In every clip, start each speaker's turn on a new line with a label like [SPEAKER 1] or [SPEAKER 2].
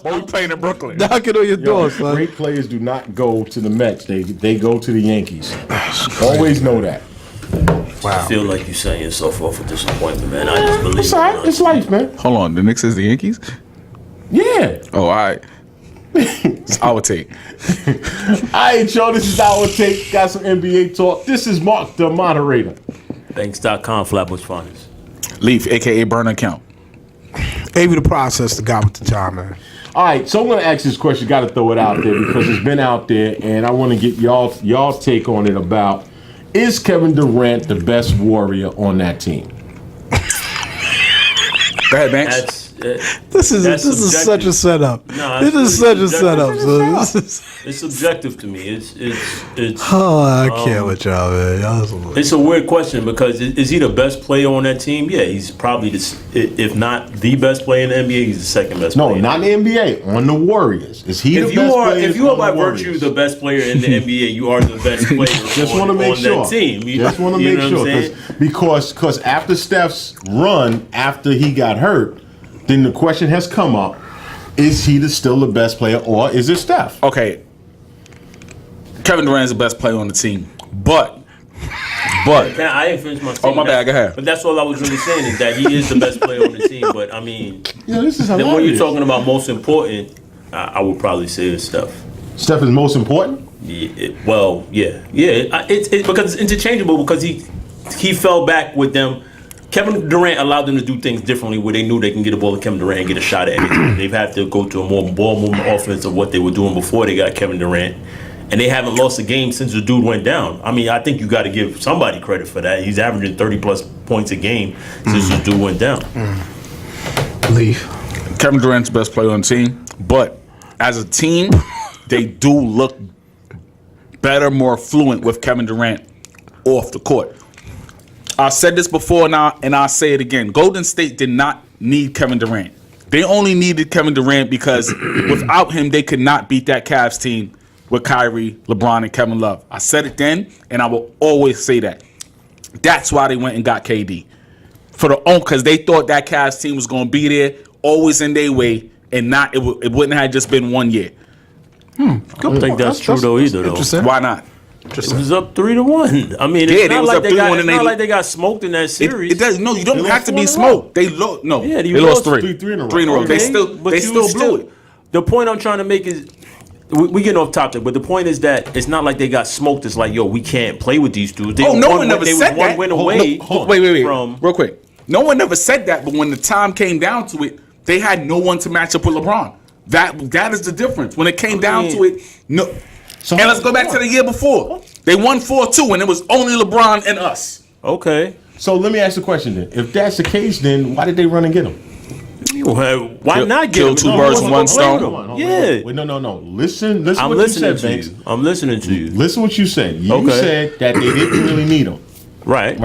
[SPEAKER 1] Or we playing in Brooklyn.
[SPEAKER 2] Knocking on your door, son.
[SPEAKER 3] Great players do not go to the Mets. They go to the Yankees. Always know that.
[SPEAKER 4] Wow. I feel like you're setting yourself off for disappointment, man. I just believe
[SPEAKER 3] it's all right. It's life, man.
[SPEAKER 1] Hold on. The Knicks is the Yankees?
[SPEAKER 3] Yeah.
[SPEAKER 1] Oh, all right. It's our take.
[SPEAKER 3] All right, y'all. This is our take. Got some NBA talk. This is Marc, the moderator.
[SPEAKER 4] Thanks.com, Flatbush Finest.
[SPEAKER 1] Leaf, a.k.a. burner account.
[SPEAKER 2] Avery the process, the guy with the time, man.
[SPEAKER 3] All right, so I'm going to ask this question. Got to throw it out there because it's been out there, and I want to get y'all take on it about, is Kevin Durant the best warrior on that team?
[SPEAKER 1] Go ahead, Banks.
[SPEAKER 2] This is such a setup.
[SPEAKER 4] No,
[SPEAKER 2] this is such a setup.
[SPEAKER 4] It's subjective to me. It's.
[SPEAKER 2] Oh, I can't with y'all, man.
[SPEAKER 4] It's a weird question because is he the best player on that team? Yeah, he's probably if not the best player in the NBA, he's the second best.
[SPEAKER 3] No,
[SPEAKER 4] player.
[SPEAKER 3] not in the NBA. On the Warriors, is he the best player?
[SPEAKER 4] If you are by virtue the best player in the NBA, you are the best player.
[SPEAKER 3] Just want to make sure.
[SPEAKER 4] That team.
[SPEAKER 3] Just want to make sure because after Steph's run after he got hurt. Then the question has come up: is he still the best player, or is it Steph?
[SPEAKER 1] Okay, Kevin Durant is the best player on the team, but
[SPEAKER 4] I ain't finished my team.
[SPEAKER 1] Oh, my bad. Go ahead.
[SPEAKER 4] But that's all I was really saying is that he is the best player on the team. But I mean,
[SPEAKER 3] this is
[SPEAKER 4] then when you're talking about most important, I would probably say it's Steph.
[SPEAKER 3] Steph is most important.
[SPEAKER 4] Yeah. It's because it's interchangeable because he fell back with them. Kevin Durant allowed them to do things differently where they knew they can get a ball to Kevin Durant and get a shot at anything. They've had to go to a more ball movement offense of what they were doing before they got Kevin Durant. And they haven't lost a game since the dude went down. I mean, I think you got to give somebody credit for that. He's averaging 30-plus points a game since the dude went down.
[SPEAKER 2] Leave.
[SPEAKER 1] Kevin Durant's the best player on the team, but as a team, they do look better, more fluent with Kevin Durant off the court. I said this before now, and I'll say it again. Golden State did not need Kevin Durant. They only needed Kevin Durant because without him, they could not beat that Cavs team with Kyrie, LeBron, and Kevin Love. I said it then, and I will always say that. That's why they went and got KD. Because they thought that Cavs team was going to be there, always in their way, and it wouldn't have just been 1 year.
[SPEAKER 4] I don't think that's true, though, either, though.
[SPEAKER 1] Why not?
[SPEAKER 4] It was up 3-1. I mean, it's not like they got smoked in that series.
[SPEAKER 1] It does. No, you don't have to be smoked. They lost. No,
[SPEAKER 4] yeah,
[SPEAKER 1] they lost three
[SPEAKER 3] in a row.
[SPEAKER 1] 3 in a row.
[SPEAKER 4] Okay,
[SPEAKER 1] They still blew it.
[SPEAKER 4] The point I'm trying to make is, we get off topic, but the point is that it's not like they got smoked. It's like, yo, we can't play with these dudes.
[SPEAKER 1] No one never said that.
[SPEAKER 4] One win away.
[SPEAKER 1] Wait. Real quick. No one never said that, but when the time came down to it, they had no one to match up with LeBron. That is the difference. When it came down to it, no. And let's go back to the year before. They won 4-2, and it was only LeBron and us.
[SPEAKER 4] Okay.
[SPEAKER 3] So let me ask the question then. If that's the case, then why did they run and get him?
[SPEAKER 4] Why not get him?
[SPEAKER 1] Kill two birds with one stone?
[SPEAKER 4] Yeah.
[SPEAKER 3] Wait, no. Listen
[SPEAKER 4] I'm
[SPEAKER 3] what
[SPEAKER 4] listening
[SPEAKER 3] you said,
[SPEAKER 4] to
[SPEAKER 3] Banks.
[SPEAKER 4] you. I'm listening to you.
[SPEAKER 3] Listen what you said. You said that they didn't really need him.
[SPEAKER 4] Right.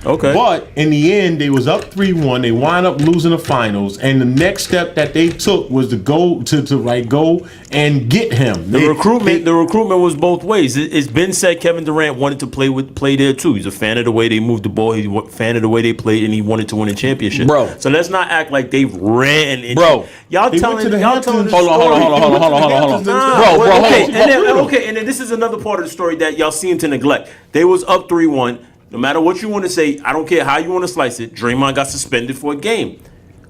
[SPEAKER 4] Okay.
[SPEAKER 3] But in the end, they was up 3-1. They wound up losing the finals, and the next step that they took was to go and get him.
[SPEAKER 4] The recruitment was both ways. It's been said Kevin Durant wanted to play there too. He's a fan of the way they moved the ball. He's a fan of the way they played, and he wanted to win a championship.
[SPEAKER 1] Bro.
[SPEAKER 4] So let's not act like they ran into.
[SPEAKER 1] Bro.
[SPEAKER 4] Y'all telling the
[SPEAKER 1] Hold on.
[SPEAKER 4] Okay, and then this is another part of the story that y'all seem to neglect. They was up 3-1. No matter what you want to say, I don't care how you want to slice it. Draymond got suspended for a game.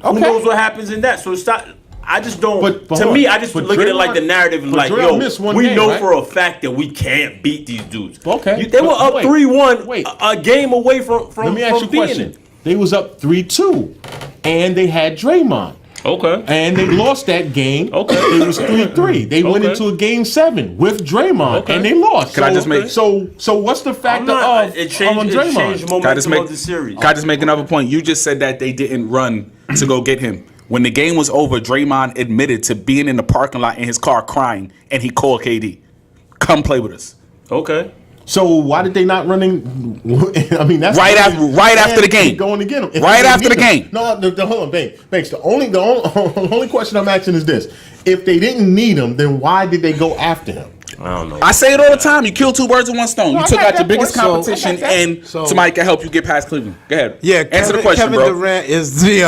[SPEAKER 4] Who knows what happens in that? So stop. I just don't. To me, I just look at it like the narrative and like, yo, we know for a fact that we can't beat these dudes.
[SPEAKER 3] Okay,
[SPEAKER 4] they were up 3-1, a game away from.
[SPEAKER 3] Let me ask you a question. They was up 3-2, and they had Draymond.
[SPEAKER 4] Okay.
[SPEAKER 3] And they lost that game. Okay. It was 3-3. They went into a game 7 with Draymond, and they lost.
[SPEAKER 1] Can I just make
[SPEAKER 3] so what's the factor of Draymond?
[SPEAKER 4] Can I just make the series?
[SPEAKER 1] Can I just make another point? You just said that they didn't run to go get him. When the game was over, Draymond admitted to being in the parking lot in his car crying, and he called KD, "Come play with us."
[SPEAKER 4] Okay.
[SPEAKER 3] So why did they not running? I mean, that's
[SPEAKER 1] right after the game.
[SPEAKER 3] Going to get him
[SPEAKER 1] right after the game.
[SPEAKER 3] No, hold on, Banks. The only question I'm asking is this: if they didn't need him, then why did they go after him?
[SPEAKER 4] I don't know.
[SPEAKER 1] I say it all the time. You kill two birds with one stone. You took out your biggest competition, and somebody can help you get past Cleveland. Go ahead.
[SPEAKER 2] Yeah,
[SPEAKER 1] answer the question,
[SPEAKER 2] Kevin
[SPEAKER 1] bro.
[SPEAKER 2] Durant is the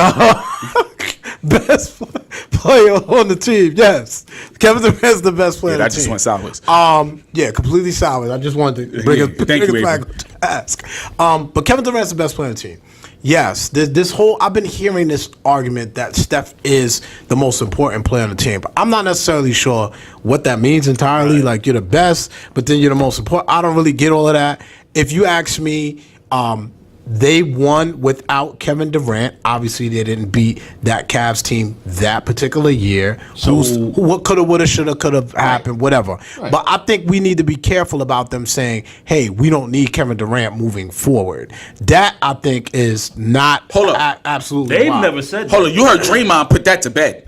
[SPEAKER 2] best player on the team. Yes, Kevin Durant's the best player.
[SPEAKER 1] Yeah,
[SPEAKER 2] on
[SPEAKER 1] that
[SPEAKER 2] the
[SPEAKER 1] just
[SPEAKER 2] team.
[SPEAKER 1] went sideways.
[SPEAKER 2] Yeah, completely sideways. I just wanted to bring a
[SPEAKER 1] Thank you,
[SPEAKER 2] flag
[SPEAKER 1] Avery.
[SPEAKER 2] to ask. But Kevin Durant's the best player on the team. Yes, this whole I've been hearing this argument that Steph is the most important player on the team, but I'm not necessarily sure what that means entirely.
[SPEAKER 4] Right.
[SPEAKER 2] Like you're the best, but then you're the most important. I don't really get all of that. If you ask me, they won without Kevin Durant. Obviously, they didn't beat that Cavs team that particular year.
[SPEAKER 3] So-
[SPEAKER 2] What coulda, woulda, shoulda, could have happened, whatever.
[SPEAKER 3] Right.
[SPEAKER 2] But I think we need to be careful about them saying, hey, we don't need Kevin Durant moving forward. That, I think, is not
[SPEAKER 1] Hold up.
[SPEAKER 2] absolutely
[SPEAKER 4] They've
[SPEAKER 2] wild.
[SPEAKER 4] never said
[SPEAKER 1] Hold
[SPEAKER 4] that.
[SPEAKER 1] on, you heard Draymond put that to bed.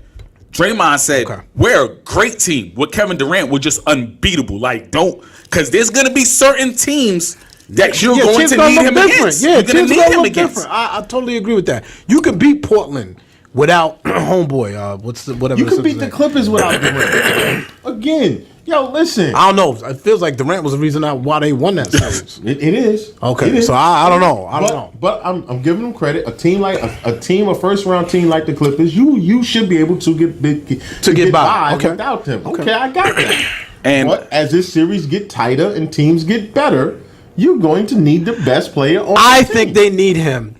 [SPEAKER 1] Draymond said,
[SPEAKER 2] Okay.
[SPEAKER 1] we're a great team. With Kevin Durant, we're just unbeatable. Like, because there's going to be certain teams that you're going
[SPEAKER 2] teams
[SPEAKER 1] to
[SPEAKER 2] gonna
[SPEAKER 1] need
[SPEAKER 2] look
[SPEAKER 1] him
[SPEAKER 2] different.
[SPEAKER 1] against.
[SPEAKER 2] Yeah,
[SPEAKER 1] you're going
[SPEAKER 2] teams
[SPEAKER 1] to need
[SPEAKER 2] gonna
[SPEAKER 1] him
[SPEAKER 2] look
[SPEAKER 1] against.
[SPEAKER 2] different. I totally agree with that. You can beat Portland without homeboy. Whatever.
[SPEAKER 3] You
[SPEAKER 2] the
[SPEAKER 3] can beat
[SPEAKER 2] Sixers
[SPEAKER 3] the
[SPEAKER 2] name.
[SPEAKER 3] Clippers without Durant. Again, yo, listen.
[SPEAKER 2] I don't know. It feels like Durant was the reason why they won that series.
[SPEAKER 3] It is.
[SPEAKER 2] Okay,
[SPEAKER 3] It is.
[SPEAKER 2] so I don't know. I don't know.
[SPEAKER 3] But I'm giving them credit. A team like a first round team like the Clippers, you should be able to get
[SPEAKER 2] by. Okay.
[SPEAKER 3] without them. Okay, I got that.
[SPEAKER 1] And
[SPEAKER 3] But as this series get tighter and teams get better, you're going to need the best player on
[SPEAKER 2] I
[SPEAKER 3] the team.
[SPEAKER 2] think they need him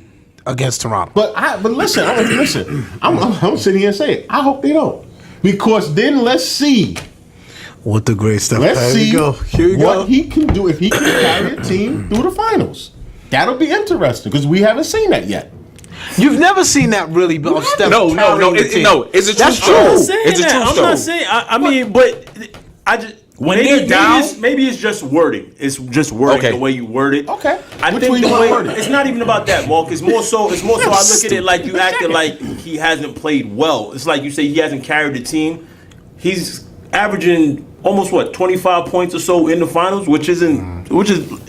[SPEAKER 2] against Toronto.
[SPEAKER 3] But listen, I'm sitting here saying I hope they don't, because then let's see.
[SPEAKER 2] What the great stuff.
[SPEAKER 3] Let's
[SPEAKER 2] Here
[SPEAKER 3] see
[SPEAKER 2] we go. Here we
[SPEAKER 3] what
[SPEAKER 2] go.
[SPEAKER 3] he can do if he can carry a team through the finals. That'll be interesting because we haven't seen that yet.
[SPEAKER 2] You've never seen that really, but Steph
[SPEAKER 1] No,
[SPEAKER 2] carrying the team.
[SPEAKER 1] it's a true
[SPEAKER 2] That's
[SPEAKER 1] story.
[SPEAKER 2] true.
[SPEAKER 4] I'm saying
[SPEAKER 1] It's a
[SPEAKER 4] that.
[SPEAKER 1] true
[SPEAKER 4] I'm
[SPEAKER 1] story.
[SPEAKER 4] not saying. I mean, but I just
[SPEAKER 1] When
[SPEAKER 4] maybe,
[SPEAKER 1] they're down-
[SPEAKER 4] maybe it's just wording. It's just wording
[SPEAKER 1] Okay.
[SPEAKER 4] the way you word it.
[SPEAKER 3] Okay.
[SPEAKER 4] I
[SPEAKER 3] Which
[SPEAKER 4] think
[SPEAKER 3] way
[SPEAKER 4] the
[SPEAKER 3] you
[SPEAKER 4] way
[SPEAKER 3] word it?
[SPEAKER 4] it's not even about that, Mark. It's more so. I look at it like you acted like he hasn't played well. It's like you say he hasn't carried the team. He's averaging almost 25 points or so in the finals, which is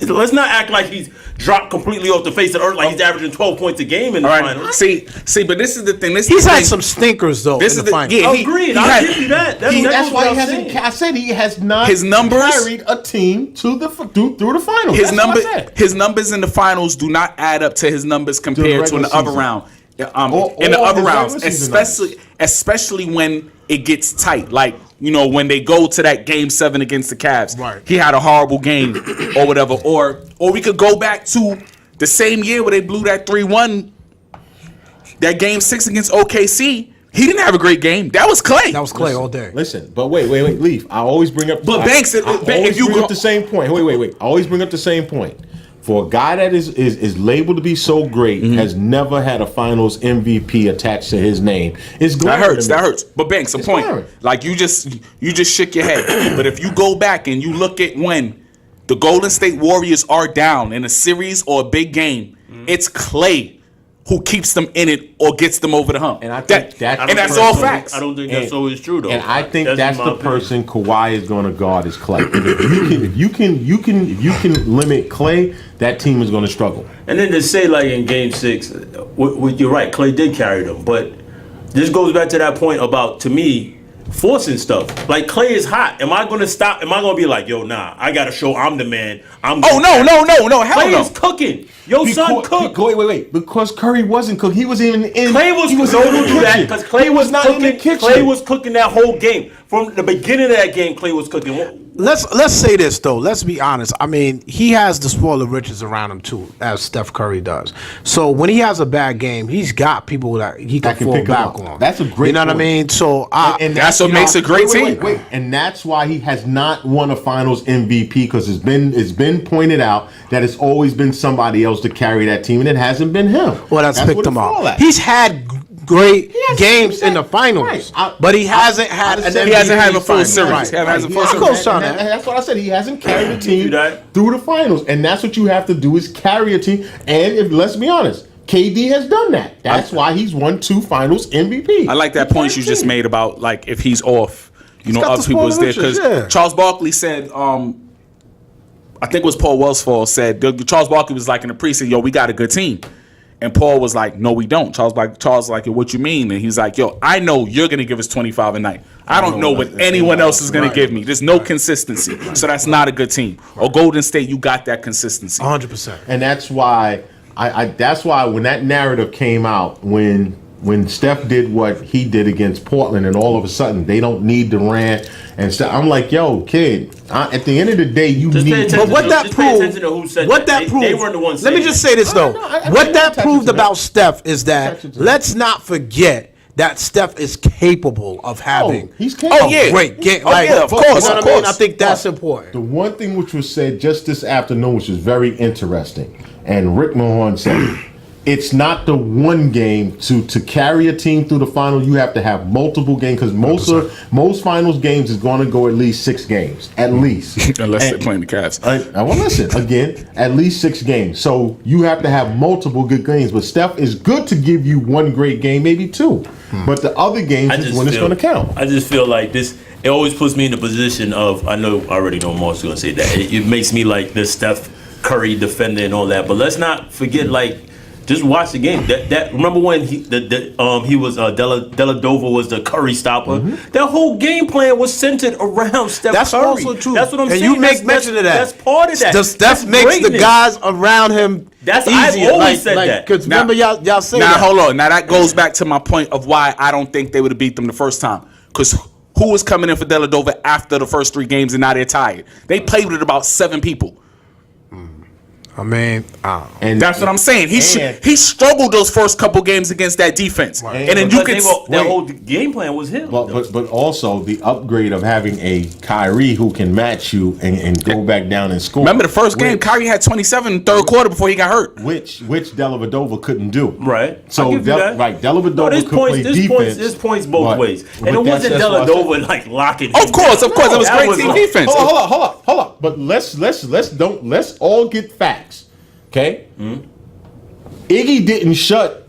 [SPEAKER 4] let's not act like he's dropped completely off the face of the earth like he's averaging 12 points a game in the
[SPEAKER 1] All right.
[SPEAKER 4] finals.
[SPEAKER 1] See, but this is the thing.
[SPEAKER 2] He's had some stinkers though
[SPEAKER 1] This
[SPEAKER 2] in
[SPEAKER 1] is
[SPEAKER 2] the
[SPEAKER 1] the
[SPEAKER 2] finals.
[SPEAKER 1] yeah.
[SPEAKER 4] Agreed.
[SPEAKER 1] He
[SPEAKER 4] I'll
[SPEAKER 1] had-
[SPEAKER 4] give you that. That's
[SPEAKER 3] That's why
[SPEAKER 4] what
[SPEAKER 3] he
[SPEAKER 4] I'm
[SPEAKER 3] hasn't.
[SPEAKER 4] saying.
[SPEAKER 3] I said he has not.
[SPEAKER 1] His numbers-
[SPEAKER 3] carried a team to through the finals.
[SPEAKER 1] His
[SPEAKER 3] That's what I said.
[SPEAKER 1] his numbers in the finals do not add up to his numbers compared to in the
[SPEAKER 3] regular
[SPEAKER 1] other
[SPEAKER 3] season.
[SPEAKER 1] round.
[SPEAKER 3] Or
[SPEAKER 1] In the other
[SPEAKER 3] his
[SPEAKER 1] rounds,
[SPEAKER 3] regular season
[SPEAKER 1] especially when it gets tight, like when they go to that game 7 against the Cavs.
[SPEAKER 2] Right.
[SPEAKER 1] He had a horrible game or whatever. Or we could go back to the same year where they blew that 3-1, that game 6 against OKC. He didn't have a great game. That was Clay.
[SPEAKER 2] That was Clay all day.
[SPEAKER 3] Listen, but wait, leave. I always bring up.
[SPEAKER 1] But Banks,
[SPEAKER 3] I
[SPEAKER 1] if
[SPEAKER 3] always
[SPEAKER 1] you
[SPEAKER 3] bring
[SPEAKER 1] go-
[SPEAKER 3] up the same point. Wait. I always bring up the same point. For a guy that is labeled to be so great, has never had a Finals MVP attached to his name. It's
[SPEAKER 1] That
[SPEAKER 3] glaring
[SPEAKER 1] hurts.
[SPEAKER 3] to me.
[SPEAKER 1] That hurts. But Banks, a point.
[SPEAKER 3] glaring.
[SPEAKER 1] Like you just shook your head. But if you go back and you look at when the Golden State Warriors are down in a series or a big game, it's Clay who keeps them in it or gets them over the hump.
[SPEAKER 3] And I think that's
[SPEAKER 1] and
[SPEAKER 3] the
[SPEAKER 1] that's
[SPEAKER 3] person-
[SPEAKER 1] all facts.
[SPEAKER 4] I don't think that's always true though.
[SPEAKER 3] And I think that's
[SPEAKER 4] just my
[SPEAKER 3] the
[SPEAKER 4] opinion.
[SPEAKER 3] person Kawhi is going to guard is Clay. If you can limit Clay, that team is going to struggle.
[SPEAKER 4] And then to say like in Game 6, you're right. Clay did carry them, but this goes back to that point about, to me, forcing stuff. Like Clay is hot. Am I going to stop? Am I going to be like, yo, nah, I got to show I'm the man.
[SPEAKER 1] Oh no, hell
[SPEAKER 4] Clay
[SPEAKER 1] no.
[SPEAKER 4] is cooking. Yo, son, cook.
[SPEAKER 3] Wait. Because Curry wasn't cooking. He was even in.
[SPEAKER 4] Clay was
[SPEAKER 3] he was
[SPEAKER 4] no,
[SPEAKER 3] in the
[SPEAKER 4] don't do that
[SPEAKER 3] kitchen.
[SPEAKER 4] because Clay was
[SPEAKER 3] not
[SPEAKER 4] cooking.
[SPEAKER 3] in the kitchen.
[SPEAKER 4] Clay was cooking that whole game from the beginning of that game. Clay was cooking.
[SPEAKER 2] Let's say this though. Let's be honest. I mean, he has the spoiler riches around him too, as Steph Curry does. So when he has a bad game, he's got people that he can
[SPEAKER 3] That can
[SPEAKER 2] fall
[SPEAKER 3] pick him
[SPEAKER 2] back
[SPEAKER 3] up.
[SPEAKER 2] on.
[SPEAKER 3] That's a great
[SPEAKER 2] You know what I
[SPEAKER 3] point.
[SPEAKER 2] mean? So
[SPEAKER 1] That's what makes a great team.
[SPEAKER 3] Wait. And that's why he has not won a Finals MVP, because it's been pointed out that it's always been somebody else to carry that team, and it hasn't been him.
[SPEAKER 2] well, that's
[SPEAKER 3] what
[SPEAKER 2] picked
[SPEAKER 3] it
[SPEAKER 2] him
[SPEAKER 3] fall
[SPEAKER 2] up.
[SPEAKER 3] at.
[SPEAKER 2] He's had great games
[SPEAKER 3] he's
[SPEAKER 2] in the
[SPEAKER 3] had-
[SPEAKER 2] finals,
[SPEAKER 3] right.
[SPEAKER 2] but he hasn't had an
[SPEAKER 1] He hasn't had a full
[SPEAKER 2] MVP
[SPEAKER 1] series.
[SPEAKER 2] final.
[SPEAKER 1] He hasn't had a full
[SPEAKER 2] I
[SPEAKER 1] series.
[SPEAKER 2] co-sign
[SPEAKER 3] And
[SPEAKER 2] that.
[SPEAKER 3] that's what I said. He hasn't carried the team
[SPEAKER 4] do that.
[SPEAKER 3] through the finals, and that's what you have to do is carry a team. And if let's be honest, KD has done that. That's why he's won 2 Finals MVP.
[SPEAKER 1] I like that point you just made about like if he's off,
[SPEAKER 2] got
[SPEAKER 1] other
[SPEAKER 2] the
[SPEAKER 1] people was there
[SPEAKER 2] spoiler
[SPEAKER 1] because
[SPEAKER 2] riches, yeah.
[SPEAKER 1] Charles Barkley said, I think it was Paul Wellsfall said Charles Barkley was like in the preseason, yo, we got a good team. And Paul was like, no, we don't. Charles was like, yo, what you mean? And he's like, yo, I know you're going to give us 25 a night. I don't know what anyone else is going to give me. There's no consistency. So that's not a good team. Or Golden State, you got that consistency.
[SPEAKER 2] 100%.
[SPEAKER 3] And that's why that's why when that narrative came out, when when Steph did what he did against Portland, and all of a sudden they don't need Durant and stuff. I'm like, yo, kid. At the end of the day, you
[SPEAKER 4] Just pay
[SPEAKER 3] need.
[SPEAKER 4] attention
[SPEAKER 2] But what
[SPEAKER 4] to-
[SPEAKER 2] that
[SPEAKER 4] just pay
[SPEAKER 2] proved,
[SPEAKER 4] attention to who said
[SPEAKER 2] what that
[SPEAKER 4] They
[SPEAKER 2] proved,
[SPEAKER 4] weren't the ones
[SPEAKER 2] let me
[SPEAKER 4] saying
[SPEAKER 2] just
[SPEAKER 4] it.
[SPEAKER 2] say this though.
[SPEAKER 3] I
[SPEAKER 2] What
[SPEAKER 3] pay
[SPEAKER 2] that
[SPEAKER 3] attention
[SPEAKER 2] proved
[SPEAKER 3] to
[SPEAKER 2] about
[SPEAKER 3] that.
[SPEAKER 2] Steph is that
[SPEAKER 3] attention to that.
[SPEAKER 2] let's not forget that Steph is capable of having
[SPEAKER 3] he's capable.
[SPEAKER 1] Oh, yeah.
[SPEAKER 2] great game.
[SPEAKER 1] Oh, yeah, of course,
[SPEAKER 2] you know what
[SPEAKER 1] of
[SPEAKER 2] I mean?
[SPEAKER 1] course.
[SPEAKER 2] I think that's
[SPEAKER 3] The
[SPEAKER 2] important.
[SPEAKER 3] one thing which was said just this afternoon, which was very interesting, and Rick Mahorn said, it's not the one game to carry a team through the final. You have to have multiple games because most finals games is going to go at least 6 games, at least.
[SPEAKER 1] Unless they're playing the Cavs.
[SPEAKER 3] Well, listen again. At least 6 games. So you have to have multiple good games. But Steph is good to give you 1 great game, maybe 2. But the other games is when it's going to count.
[SPEAKER 4] I just feel like this. It always puts me in the position of I already know Mark's going to say that. It makes me like the Steph Curry defender and all that. But let's not forget like. Just watch the game. That remember when he was Dellavedova was the Curry stopper. That whole game plan was centered around Steph
[SPEAKER 2] That's
[SPEAKER 4] Curry.
[SPEAKER 2] also true.
[SPEAKER 4] That's what I'm
[SPEAKER 2] and
[SPEAKER 4] saying.
[SPEAKER 2] you make mention of that.
[SPEAKER 4] That's part of that.
[SPEAKER 2] Steph
[SPEAKER 4] That's
[SPEAKER 2] makes the
[SPEAKER 4] greatness.
[SPEAKER 2] guys around him
[SPEAKER 4] I've
[SPEAKER 2] easier.
[SPEAKER 4] always said that.
[SPEAKER 2] Because
[SPEAKER 1] Now-
[SPEAKER 2] remember y'all say
[SPEAKER 1] Now
[SPEAKER 2] that.
[SPEAKER 1] hold on. Now that goes back to my point of why I don't think they would have beat them the first time. Because who was coming in for Dellavedova after the first 3 games and now they're tired? They played with about 7 people.
[SPEAKER 2] I mean, I don't know.
[SPEAKER 3] And
[SPEAKER 1] That's what I'm saying. He struggled those first couple games against that defense, and then you
[SPEAKER 4] Because
[SPEAKER 1] can.
[SPEAKER 4] that whole game plan was him.
[SPEAKER 3] But also the upgrade of having a Kyrie who can match you and go back down and score.
[SPEAKER 1] Remember the first game, Kyrie had 27 in the third quarter before he got hurt.
[SPEAKER 3] which Dellavedova couldn't do.
[SPEAKER 4] Right.
[SPEAKER 3] So
[SPEAKER 4] I'll give you that.
[SPEAKER 3] right, Dellavedova
[SPEAKER 4] No, there's
[SPEAKER 3] could play defense.
[SPEAKER 4] There's points both
[SPEAKER 3] but-
[SPEAKER 4] ways,
[SPEAKER 3] but
[SPEAKER 4] and it wasn't
[SPEAKER 3] that's what I said.
[SPEAKER 4] Dellavedova like locking.
[SPEAKER 1] Of course, it was
[SPEAKER 4] That
[SPEAKER 1] great
[SPEAKER 4] was
[SPEAKER 1] team
[SPEAKER 4] a-
[SPEAKER 1] defense.
[SPEAKER 3] Hold up. But let's all get facts. Okay? Iggy didn't shut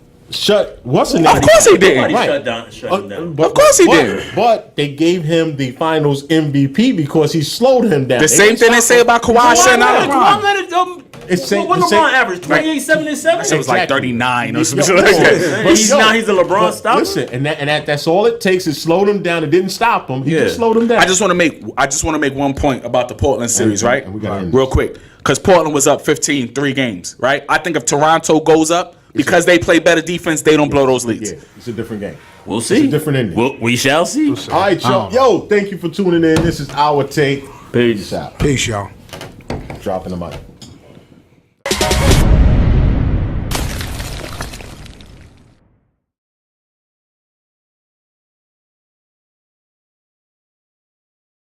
[SPEAKER 3] what's the name?
[SPEAKER 1] Of course he
[SPEAKER 4] Nobody
[SPEAKER 1] didn't.
[SPEAKER 4] shut him down.
[SPEAKER 3] But,
[SPEAKER 1] Of course he did.
[SPEAKER 3] But they gave him the Finals MVP because he slowed him down.
[SPEAKER 1] The same thing they say about Kawhi shutting out
[SPEAKER 4] Kawhi
[SPEAKER 1] LeBron.
[SPEAKER 4] let it.
[SPEAKER 3] It's
[SPEAKER 4] What
[SPEAKER 3] the same-
[SPEAKER 4] LeBron average? 28, 7, and 7.
[SPEAKER 1] It was like
[SPEAKER 3] Exactly.
[SPEAKER 1] 39 or
[SPEAKER 3] Yo,
[SPEAKER 1] something like that.
[SPEAKER 3] but
[SPEAKER 4] Now he's the LeBron
[SPEAKER 3] but
[SPEAKER 4] stopper?
[SPEAKER 3] Listen, that's all it takes is slow him down. It didn't stop him. He just slowed him down.
[SPEAKER 1] I just want to make one point about the Portland series, right?
[SPEAKER 3] and we gotta end
[SPEAKER 1] Real
[SPEAKER 3] this.
[SPEAKER 1] quick, because Portland was up 15 3 games, right? I think if Toronto goes up because they play better defense, they don't blow those leads.
[SPEAKER 3] Yeah, it's a different game.
[SPEAKER 4] We'll see.
[SPEAKER 3] It's a different ending.
[SPEAKER 4] We shall see.
[SPEAKER 3] All right, y'all. Yo, thank you for tuning in. This is Our Take.
[SPEAKER 4] Peace.
[SPEAKER 3] Peace out.
[SPEAKER 2] Peace, y'all.
[SPEAKER 3] Dropping the mic.